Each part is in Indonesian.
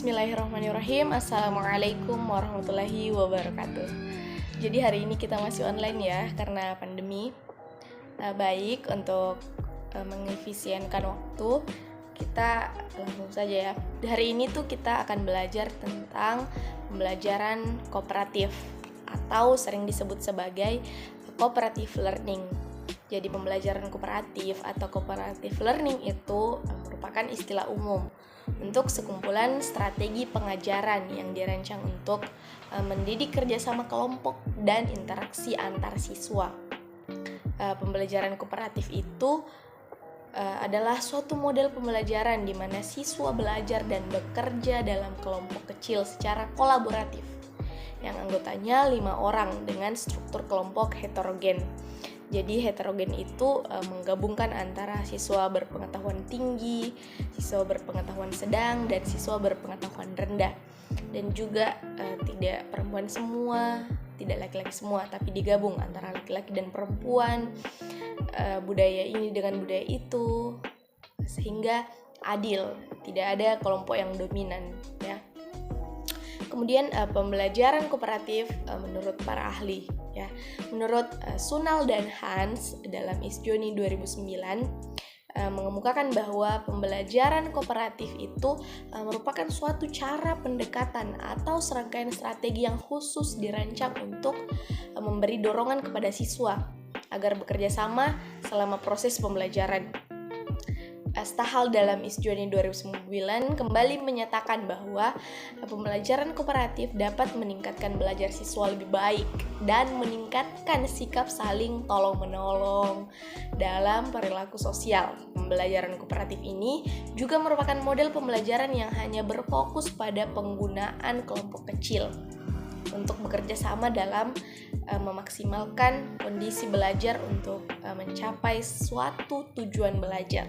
Bismillahirrahmanirrahim. Assalamualaikum warahmatullahi wabarakatuh. Jadi hari ini kita masih online ya karena pandemi. Baik untuk mengefisienkan waktu, kita langsung saja ya. Hari ini tuh kita akan belajar tentang pembelajaran kooperatif atau sering disebut sebagai cooperative learning. Jadi pembelajaran kooperatif atau cooperative learning itu merupakan istilah umum untuk sekumpulan strategi pengajaran yang dirancang untuk mendidik kerjasama kelompok dan interaksi antar siswa. Pembelajaran kooperatif itu adalah suatu model pembelajaran di mana siswa belajar dan bekerja dalam kelompok kecil secara kolaboratif yang anggotanya 5 orang dengan struktur kelompok heterogen. Jadi heterogen itu menggabungkan antara siswa berpengetahuan tinggi, siswa berpengetahuan sedang, dan siswa berpengetahuan rendah. Dan juga tidak perempuan semua, tidak laki-laki semua, tapi digabung antara laki-laki dan perempuan, budaya ini dengan budaya itu, sehingga adil, tidak ada kelompok yang dominan ya. Kemudian pembelajaran kooperatif menurut para ahli ya. Menurut Sunal dan Hans dalam Isjoni 2009 mengemukakan bahwa pembelajaran kooperatif itu merupakan suatu cara pendekatan atau serangkaian strategi yang khusus dirancang untuk memberi dorongan kepada siswa agar bekerja sama selama proses pembelajaran. Stahal dalam Isjoni 2009 kembali menyatakan bahwa pembelajaran kooperatif dapat meningkatkan belajar siswa lebih baik dan meningkatkan sikap saling tolong-menolong dalam perilaku sosial. Pembelajaran kooperatif ini juga merupakan model pembelajaran yang hanya berfokus pada penggunaan kelompok kecil untuk bekerja sama dalam memaksimalkan kondisi belajar untuk mencapai suatu tujuan belajar.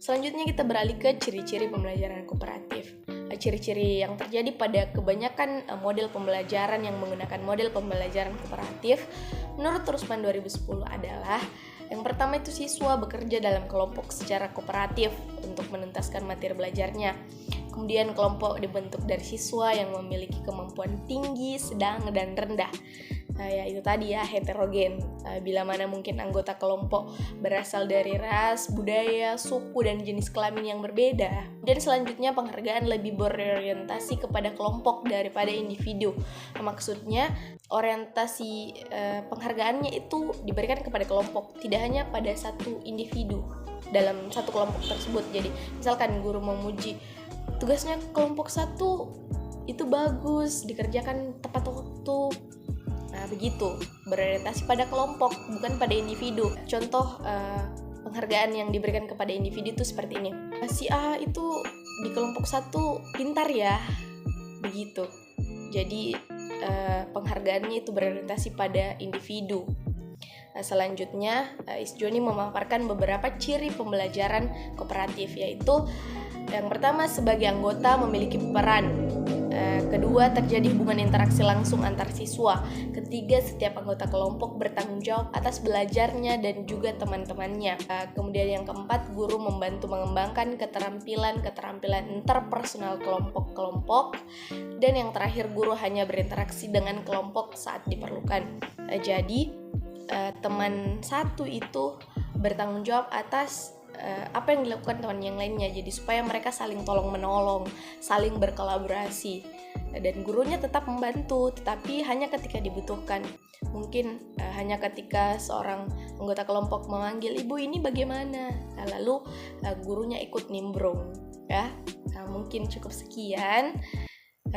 Selanjutnya kita beralih ke ciri-ciri pembelajaran kooperatif. Ciri-ciri yang terjadi pada kebanyakan model pembelajaran yang menggunakan model pembelajaran kooperatif menurut Rusman 2010 adalah yang pertama itu siswa bekerja dalam kelompok secara kooperatif untuk menuntaskan materi belajarnya. Kemudian kelompok dibentuk dari siswa yang memiliki kemampuan tinggi, sedang, dan rendah. Ya itu tadi ya, heterogen. Bila mana mungkin anggota kelompok berasal dari ras, budaya, suku, dan jenis kelamin yang berbeda. Dan selanjutnya penghargaan lebih berorientasi kepada kelompok daripada individu. Maksudnya orientasi penghargaannya itu diberikan kepada kelompok, tidak hanya pada satu individu dalam satu kelompok tersebut. Jadi misalkan guru memuji tugasnya kelompok satu itu bagus, dikerjakan tepat waktu. Nah begitu, berorientasi pada kelompok, bukan pada individu. Contoh penghargaan yang diberikan kepada individu itu seperti ini. Si A itu di kelompok satu pintar ya, begitu. Jadi penghargaannya itu berorientasi pada individu. Selanjutnya, Isjoni memaparkan beberapa ciri pembelajaran kooperatif, yaitu yang pertama, sebagai anggota memiliki peran. Kedua, terjadi hubungan interaksi langsung antar siswa. Ketiga, setiap anggota kelompok bertanggung jawab atas belajarnya dan juga teman-temannya. Kemudian yang keempat, guru membantu mengembangkan keterampilan interpersonal kelompok-kelompok. Dan yang terakhir, guru hanya berinteraksi dengan kelompok saat diperlukan. Jadi, teman satu itu bertanggung jawab atas apa yang dilakukan teman yang lainnya, jadi supaya mereka saling tolong-menolong, saling berkolaborasi, dan gurunya tetap membantu, tetapi hanya ketika dibutuhkan. Mungkin hanya ketika seorang anggota kelompok memanggil, "Ibu ini bagaimana?" Nah, lalu gurunya ikut nimbrung ya. Nah, mungkin cukup sekian,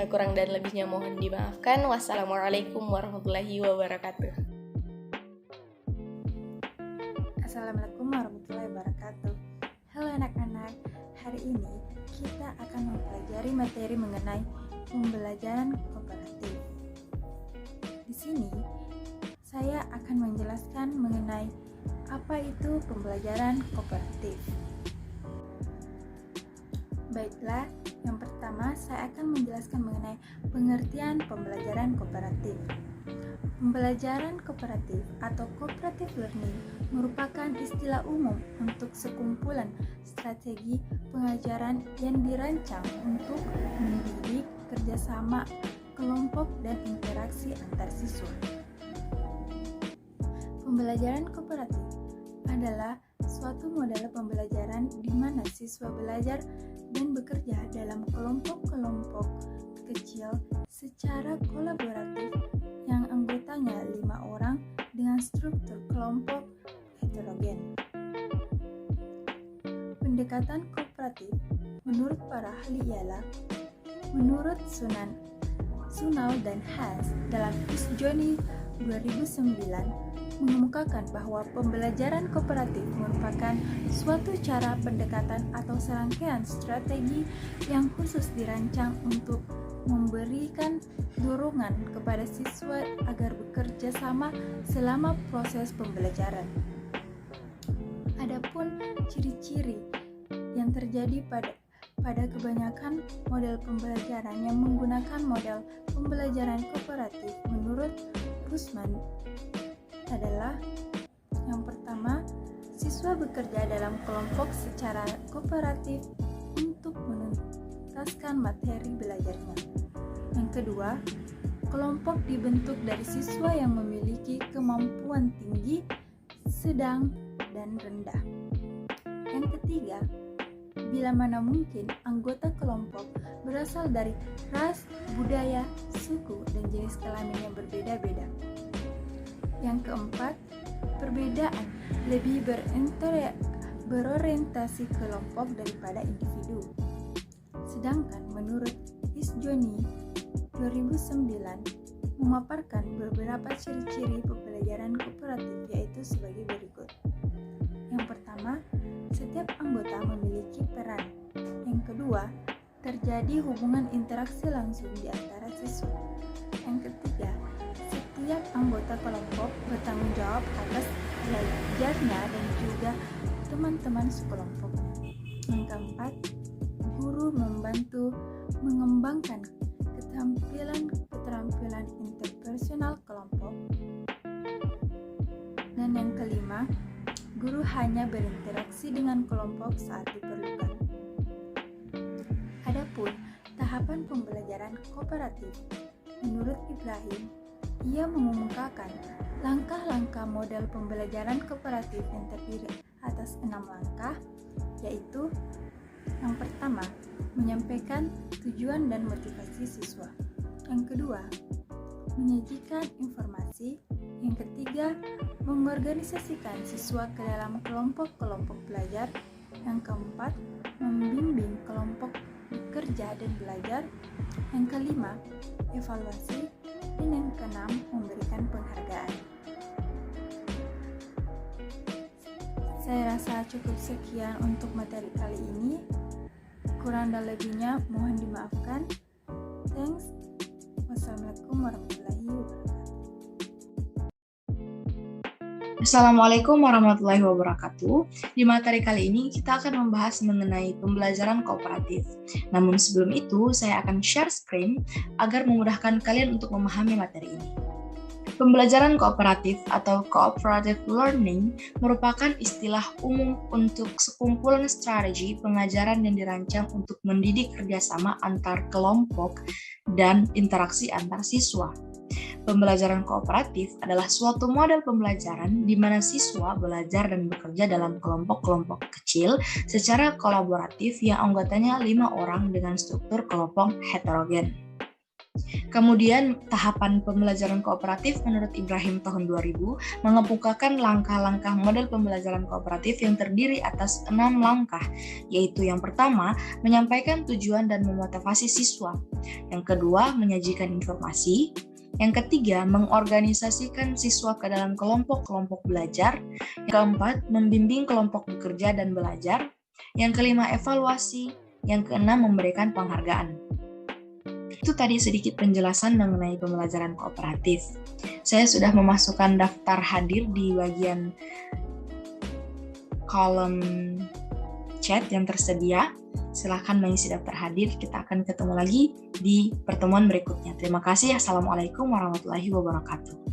kurang dan lebihnya mohon dimaafkan. Wassalamualaikum warahmatullahi wabarakatuh. Assalamualaikum warahmatullahi wabarakatuh. Halo anak-anak, hari ini kita akan mempelajari materi mengenai pembelajaran kooperatif. Di sini saya akan menjelaskan mengenai apa itu pembelajaran kooperatif. Baiklah, yang pertama saya akan menjelaskan mengenai pengertian pembelajaran kooperatif. Pembelajaran kooperatif atau cooperative learning merupakan istilah umum untuk sekumpulan strategi pengajaran yang dirancang untuk mendidik kerjasama kelompok dan interaksi antar siswa. Pembelajaran kooperatif adalah suatu model pembelajaran di mana siswa belajar dan bekerja dalam kelompok-kelompok kecil secara kolaboratif yang anggotanya 5 orang dengan struktur kelompok heterogen. Pendekatan kooperatif menurut para ahli ialah menurut Sunal dan Hans dalam Isjoni 2009 mengemukakan bahwa pembelajaran kooperatif merupakan suatu cara pendekatan atau serangkaian strategi yang khusus dirancang untuk memberikan dorongan kepada siswa agar bekerja sama selama proses pembelajaran. Adapun ciri-ciri yang terjadi pada kebanyakan model pembelajaran yang menggunakan model pembelajaran kooperatif menurut Rusman adalah yang pertama, siswa bekerja dalam kelompok secara kooperatif untuk menuntaskan materi belajarnya. Yang kedua, kelompok dibentuk dari siswa yang memiliki kemampuan tinggi, sedang, dan rendah. Yang ketiga, bila mana mungkin anggota kelompok berasal dari ras, budaya, suku, dan jenis kelamin yang berbeda-beda. Yang keempat, perbedaan lebih berorientasi kelompok daripada individu. Sedangkan menurut Isjoni 2009 memaparkan beberapa ciri-ciri pembelajaran kooperatif yaitu sebagai berikut. Yang pertama, setiap anggota memiliki peran. Yang kedua, terjadi hubungan interaksi langsung di antara siswa. Yang ketiga, setiap anggota kelompok bertanggung jawab atas belajarnya dan juga teman-teman sekelompok. Yang keempat, guru membantu mengembangkan keterampilan interpersonal kelompok. Dan yang kelima, guru hanya berinteraksi dengan kelompok saat diperlukan. Adapun tahapan pembelajaran kooperatif, menurut Ibrahim, ia mengemukakan langkah-langkah model pembelajaran kooperatif yang terdiri atas 6 langkah, yaitu yang pertama, menyampaikan tujuan dan motivasi siswa. Yang kedua, menyajikan informasi. Yang ketiga, mengorganisasikan siswa ke dalam kelompok-kelompok belajar. Yang keempat, membimbing kelompok bekerja dan belajar. Yang kelima, evaluasi. Dan yang keenam, memberikan penghargaan. Saya rasa cukup sekian untuk materi kali ini. Kurang dan lebihnya mohon dimaafkan. Thanks. Wassalamualaikum warahmatullahi wabarakatuh. Assalamualaikum warahmatullahi wabarakatuh. Di materi kali ini kita akan membahas mengenai pembelajaran kooperatif. Namun sebelum itu, saya akan share screen agar memudahkan kalian untuk memahami materi ini. Pembelajaran kooperatif atau cooperative learning merupakan istilah umum untuk sekumpulan strategi pengajaran yang dirancang untuk mendidik kerjasama antar kelompok dan interaksi antar siswa. Pembelajaran kooperatif adalah suatu model pembelajaran di mana siswa belajar dan bekerja dalam kelompok-kelompok kecil secara kolaboratif yang anggotanya 5 orang dengan struktur kelompok heterogen. Kemudian, tahapan pembelajaran kooperatif menurut Ibrahim tahun 2000 mengemukakan langkah-langkah model pembelajaran kooperatif yang terdiri atas 6 langkah, yaitu yang pertama, menyampaikan tujuan dan memotivasi siswa. Yang kedua, menyajikan informasi. Yang ketiga, mengorganisasikan siswa ke dalam kelompok-kelompok belajar. Yang keempat, membimbing kelompok bekerja dan belajar. Yang kelima, evaluasi. Yang keenam, memberikan penghargaan. Itu tadi sedikit penjelasan mengenai pembelajaran kooperatif. Saya sudah memasukkan daftar hadir di bagian kolom chat yang tersedia. Silakan mengisi daftar hadir. Kita akan ketemu lagi di pertemuan berikutnya. Terima kasih. Assalamualaikum warahmatullahi wabarakatuh.